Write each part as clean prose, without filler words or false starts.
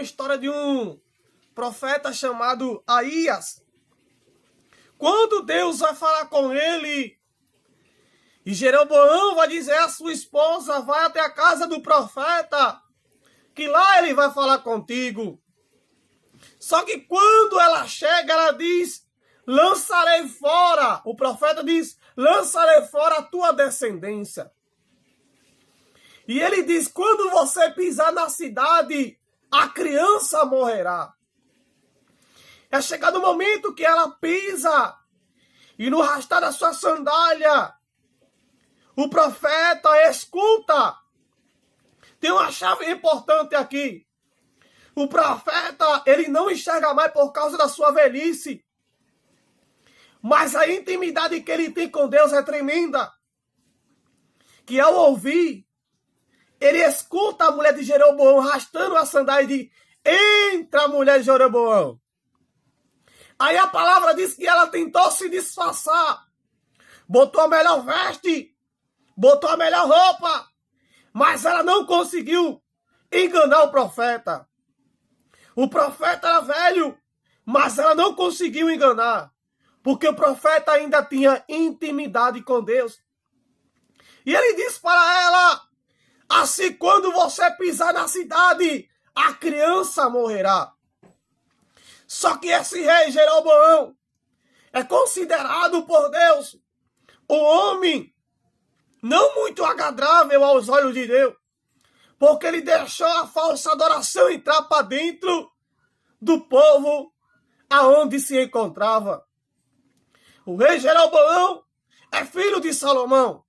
uma história de um profeta chamado Aías. Quando Deus vai falar com ele, e Jeroboão vai dizer à sua esposa, vai até a casa do profeta, que lá ele vai falar contigo. Só que quando ela chega, ela diz, lançarei fora. O profeta diz, lançarei fora a tua descendência. E ele diz, quando você pisar na cidade, a criança morrerá. É chegado o momento que ela pisa, e no rastar da sua sandália, o profeta escuta. Tem uma chave importante aqui. O profeta, ele não enxerga mais por causa da sua velhice. Mas a intimidade que ele tem com Deus é tremenda. Que ao ouvir, ele escuta a mulher de Jeroboão arrastando a sandália e diz, entra, mulher de Jeroboão. Aí a palavra diz que ela tentou se disfarçar. Botou a melhor veste, botou a melhor roupa, mas ela não conseguiu enganar o profeta. O profeta era velho, mas ela não conseguiu enganar, porque o profeta ainda tinha intimidade com Deus. E ele disse para ela, assim quando você pisar na cidade, a criança morrerá. Só que esse rei Jeroboão é considerado por Deus um homem não muito agradável aos olhos de Deus, porque ele deixou a falsa adoração entrar para dentro do povo aonde se encontrava. O rei Jeroboão é filho de Salomão.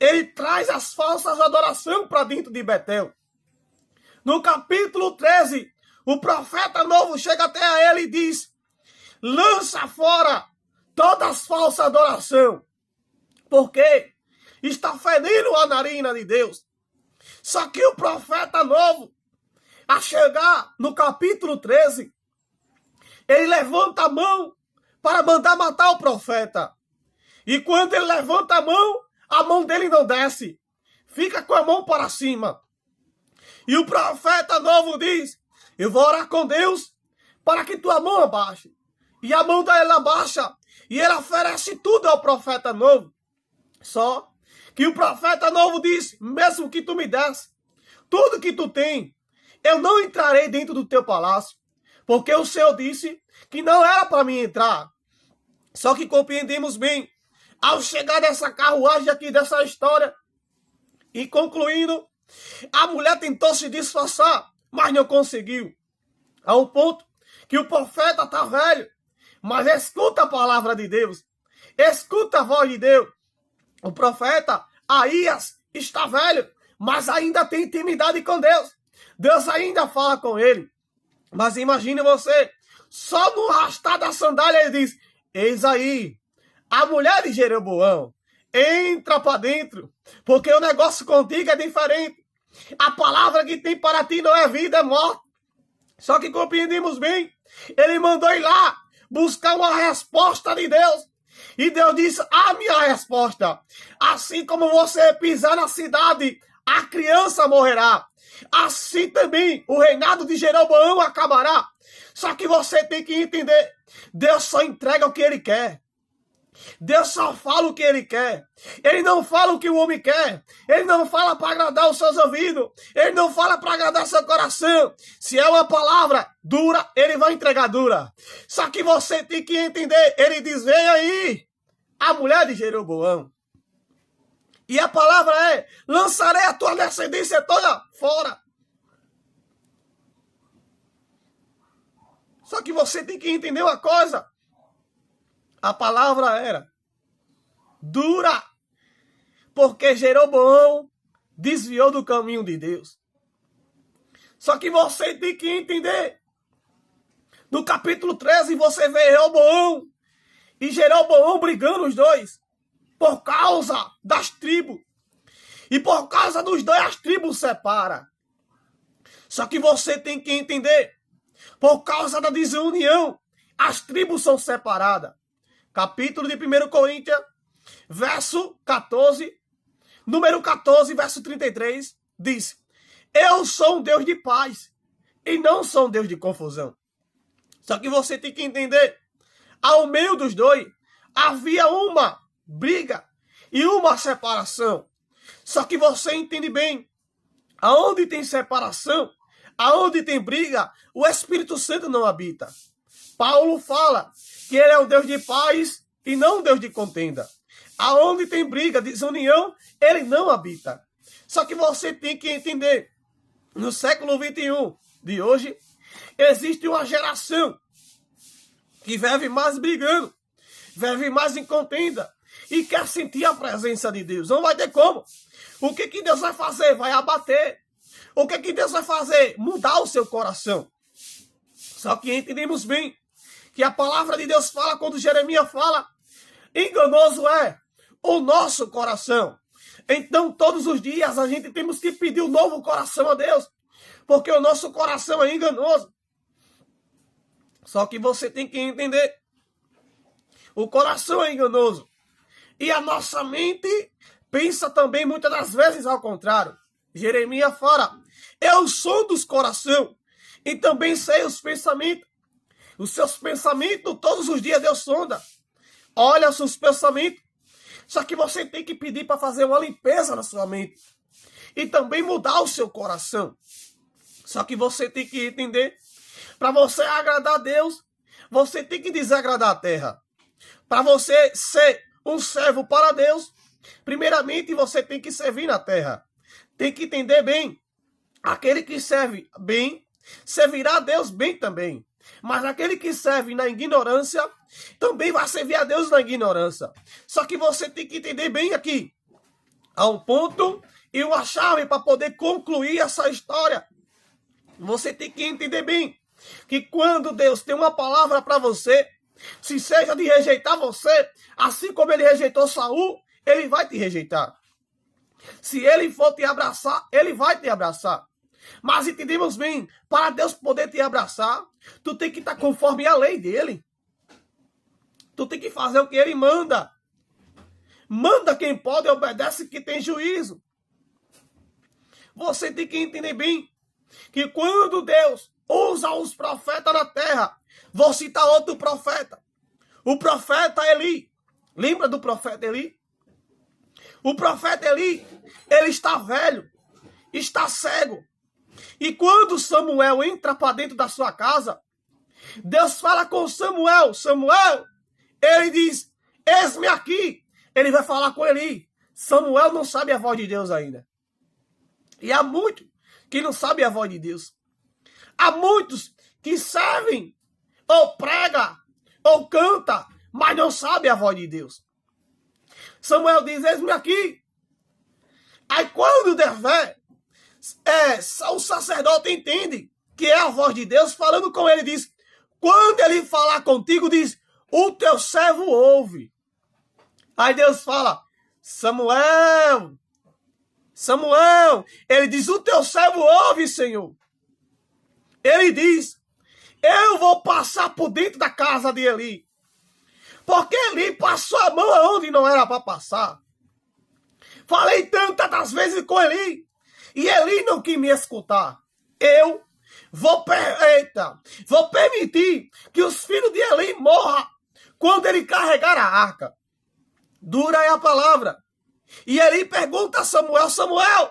Ele traz as falsas adorações para dentro de Betel. No capítulo 13, o profeta novo chega até a ele e diz, lança fora todas as falsas adorações, porque está ferindo a narina de Deus. Só que o profeta novo, a chegar no capítulo 13, ele levanta a mão para mandar matar o profeta. E quando ele levanta a mão dele não desce, fica com a mão para cima. E o profeta novo diz, eu vou orar com Deus para que tua mão abaixe. E a mão dele abaixa, e ele oferece tudo ao profeta novo. Só que o profeta novo diz, mesmo que tu me desse tudo que tu tem, eu não entrarei dentro do teu palácio, porque o Senhor disse que não era para mim entrar. Só que compreendemos bem, ao chegar dessa carruagem aqui, dessa história, e concluindo, a mulher tentou se disfarçar, mas não conseguiu. A um ponto que o profeta está velho, mas escuta a palavra de Deus, escuta a voz de Deus. O profeta Aías está velho, mas ainda tem intimidade com Deus. Deus ainda fala com ele. Mas imagine você, só no arrastar da sandália ele diz, eis aí, a mulher de Jeroboão, entra para dentro, porque o negócio contigo é diferente. A palavra que tem para ti não é vida, é morte. Só que compreendemos bem, ele mandou ir lá buscar uma resposta de Deus. E Deus disse, a minha resposta, assim como você pisar na cidade, a criança morrerá. Assim também o reinado de Jeroboão acabará. Só que você tem que entender, Deus só entrega o que ele quer. Deus só fala o que ele quer. Ele não fala o que o homem quer. Ele não fala para agradar os seus ouvidos. Ele não fala para agradar seu coração. Se é uma palavra dura, ele vai entregar dura. Só que você tem que entender. Ele diz, vem aí a mulher de Jeroboão. E a palavra é, lançarei a tua descendência toda fora. Só que você tem que entender uma coisa. A palavra era dura, porque Jeroboão desviou do caminho de Deus. Só que você tem que entender. No capítulo 13 você vê Rehoboão e Jeroboão brigando os dois, por causa das tribos. E por causa dos dois as tribos separam. Só que você tem que entender, por causa da desunião, as tribos são separadas. Capítulo de 1 Coríntios, verso 14, número 14, verso 33, diz, eu sou um Deus de paz, e não são Deus de confusão. Só que você tem que entender, ao meio dos dois, havia uma briga e uma separação. Só que você entende bem, aonde tem separação, aonde tem briga, o Espírito Santo não habita. Paulo fala que ele é um Deus de paz e não um Deus de contenda. Aonde tem briga, desunião, ele não habita. Só que você tem que entender, no século 21 de hoje, existe uma geração que vive mais brigando, vive mais em contenda e quer sentir a presença de Deus. Não vai ter como. O que Deus vai fazer? Vai abater. O que Deus vai fazer? Mudar o seu coração. Só que entendemos bem que a palavra de Deus fala, quando Jeremias fala, enganoso é o nosso coração. Então, todos os dias, a gente temos que pedir um novo coração a Deus, porque o nosso coração é enganoso. Só que você tem que entender, o coração é enganoso. E a nossa mente pensa também, muitas das vezes, ao contrário. Jeremias fala, é o som dos corações, e também sei os pensamentos. Os seus pensamentos, todos os dias Deus sonda. Olha os seus pensamentos. Só que você tem que pedir para fazer uma limpeza na sua mente. E também mudar o seu coração. Só que você tem que entender, para você agradar a Deus, você tem que desagradar a terra. Para você ser um servo para Deus, primeiramente você tem que servir na terra. Tem que entender bem. Aquele que serve bem, servirá a Deus bem também. Mas aquele que serve na ignorância, também vai servir a Deus na ignorância. Só que você tem que entender bem aqui. Há um ponto e uma chave para poder concluir essa história. Você tem que entender bem que quando Deus tem uma palavra para você, se seja de rejeitar você, assim como ele rejeitou Saul, ele vai te rejeitar. Se ele for te abraçar, ele vai te abraçar. Mas entendemos bem, para Deus poder te abraçar, tu tem que estar conforme a lei dele. Tu tem que fazer o que ele manda. Manda quem pode, obedece quem tem juízo. Você tem que entender bem que quando Deus usa os profetas na terra, vou citar outro profeta. O profeta Eli. Lembra do profeta Eli? O profeta Eli, ele está velho, está cego. E quando Samuel entra para dentro da sua casa, Deus fala com Samuel. Samuel, ele diz, eis-me aqui. Ele vai falar com Eli. Samuel não sabe a voz de Deus ainda. E há muitos que não sabem a voz de Deus. Há muitos que servem, ou prega, ou canta, mas não sabem a voz de Deus. Samuel diz, eis-me aqui. Aí quando Deus vê, o sacerdote entende que é a voz de Deus falando com ele, diz, quando ele falar contigo, diz, o teu servo ouve. Aí Deus fala, Samuel, Samuel, ele diz, o teu servo ouve, Senhor. Ele diz, eu vou passar por dentro da casa de Eli, porque Eli passou a mão aonde não era para passar. Falei tantas vezes com Eli, e Eli não quis me escutar. Eu vou permitir que os filhos de Eli morram quando ele carregar a arca. Dura é a palavra. E Eli pergunta a Samuel, Samuel,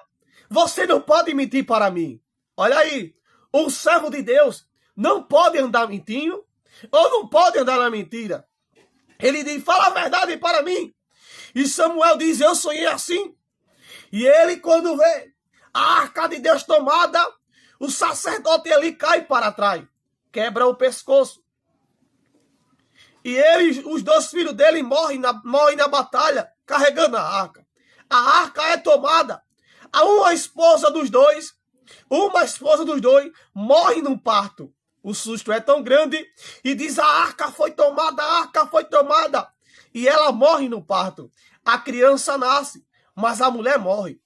você não pode mentir para mim. Olha aí, um servo de Deus não pode andar mentindo, ou não pode andar na mentira. Ele diz, fala a verdade para mim. E Samuel diz, eu sonhei assim. E ele, quando vê a arca de Deus tomada, o sacerdote ali cai para trás, quebra o pescoço. E ele, os dois filhos dele morrem na batalha, carregando a arca. A arca é tomada. Uma esposa dos dois morre num parto. O susto é tão grande e diz, a arca foi tomada. E ela morre no parto. A criança nasce, mas a mulher morre.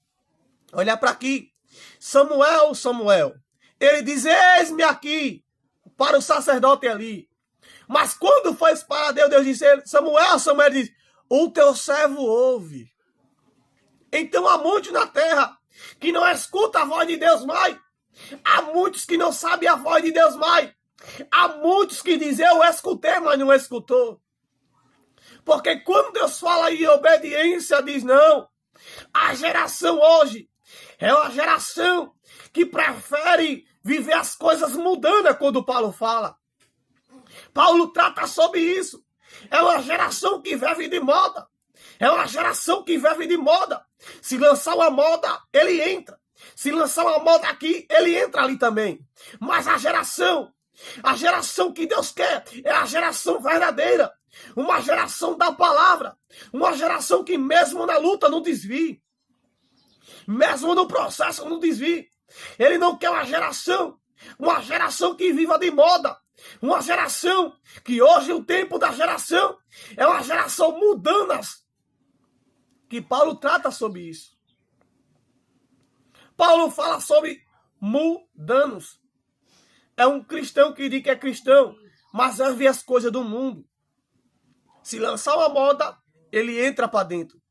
Olha para aqui. Samuel, Samuel. Ele diz, eis-me aqui, para o sacerdote ali. Mas quando foi para Deus, Deus disse, Samuel, Samuel diz, o teu servo ouve. Então há muitos na terra que não escuta a voz de Deus mais. Há muitos que não sabem a voz de Deus mais. Há muitos que dizem, eu escutei, mas não escutou. Porque quando Deus fala em obediência, diz não. A geração hoje é uma geração que prefere viver as coisas mundanas quando Paulo fala. Paulo trata sobre isso. É uma geração que vive de moda. É uma geração que vive de moda. Se lançar uma moda, ele entra. Se lançar uma moda aqui, ele entra ali também. Mas a geração que Deus quer é a geração verdadeira. Uma geração da palavra. Uma geração que mesmo na luta não desvie. Mesmo no processo não desvie. Ele não quer uma geração que viva de moda. Uma geração que hoje o tempo da geração é uma geração mudanas. Que Paulo trata sobre isso. Paulo fala sobre mundanos. É um cristão que diz que é cristão, mas vai ver as coisas do mundo. Se lançar uma moda, ele entra para dentro.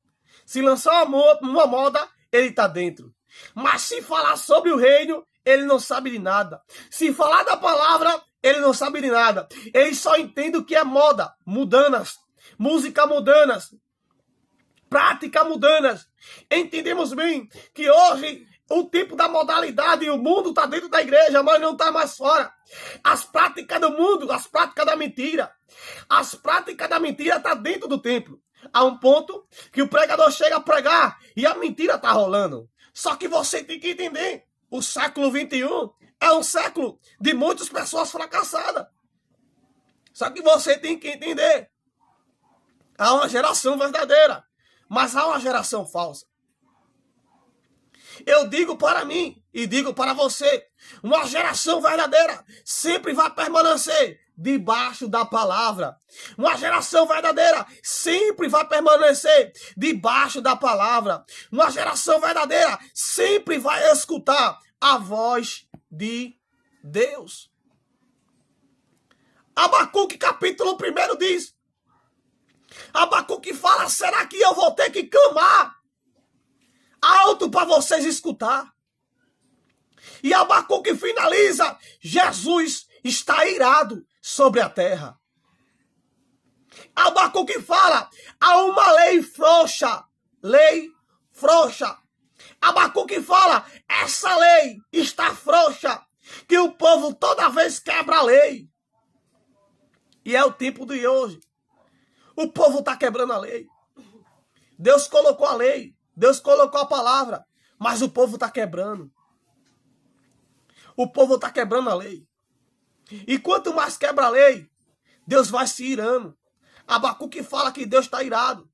Se lançar uma moda, ele está dentro. Mas se falar sobre o reino, ele não sabe de nada. Se falar da palavra, ele não sabe de nada. Ele só entende o que é moda, mudanas, música mudanas, prática mudanas. Entendemos bem que hoje o tempo da modalidade, o mundo está dentro da igreja, mas não está mais fora. As práticas do mundo, as práticas da mentira. As práticas da mentira estão dentro do templo. Há um ponto que o pregador chega a pregar e a mentira está rolando. Só que você tem que entender, o século XXI é um século de muitas pessoas fracassadas. Só que você tem que entender, há uma geração verdadeira, mas há uma geração falsa. Eu digo para mim e digo para você, uma geração verdadeira sempre vai permanecer debaixo da palavra. Uma geração verdadeira sempre vai permanecer debaixo da palavra. Uma geração verdadeira sempre vai escutar a voz de Deus. Abacuque capítulo 1 diz, Abacuque fala, será que eu vou ter que clamar alto para vocês escutar? E Abacuque finaliza, Jesus está irado sobre a terra. Abacuque fala, há uma lei frouxa. Abacuque fala, essa lei está frouxa, que o povo toda vez quebra a lei. E é o tempo de hoje. O povo está quebrando a lei. Deus colocou a lei, Deus colocou a palavra, mas o povo está quebrando. O povo está quebrando a lei. E quanto mais quebra a lei, Deus vai se irando. Abacuque fala que Deus está irado.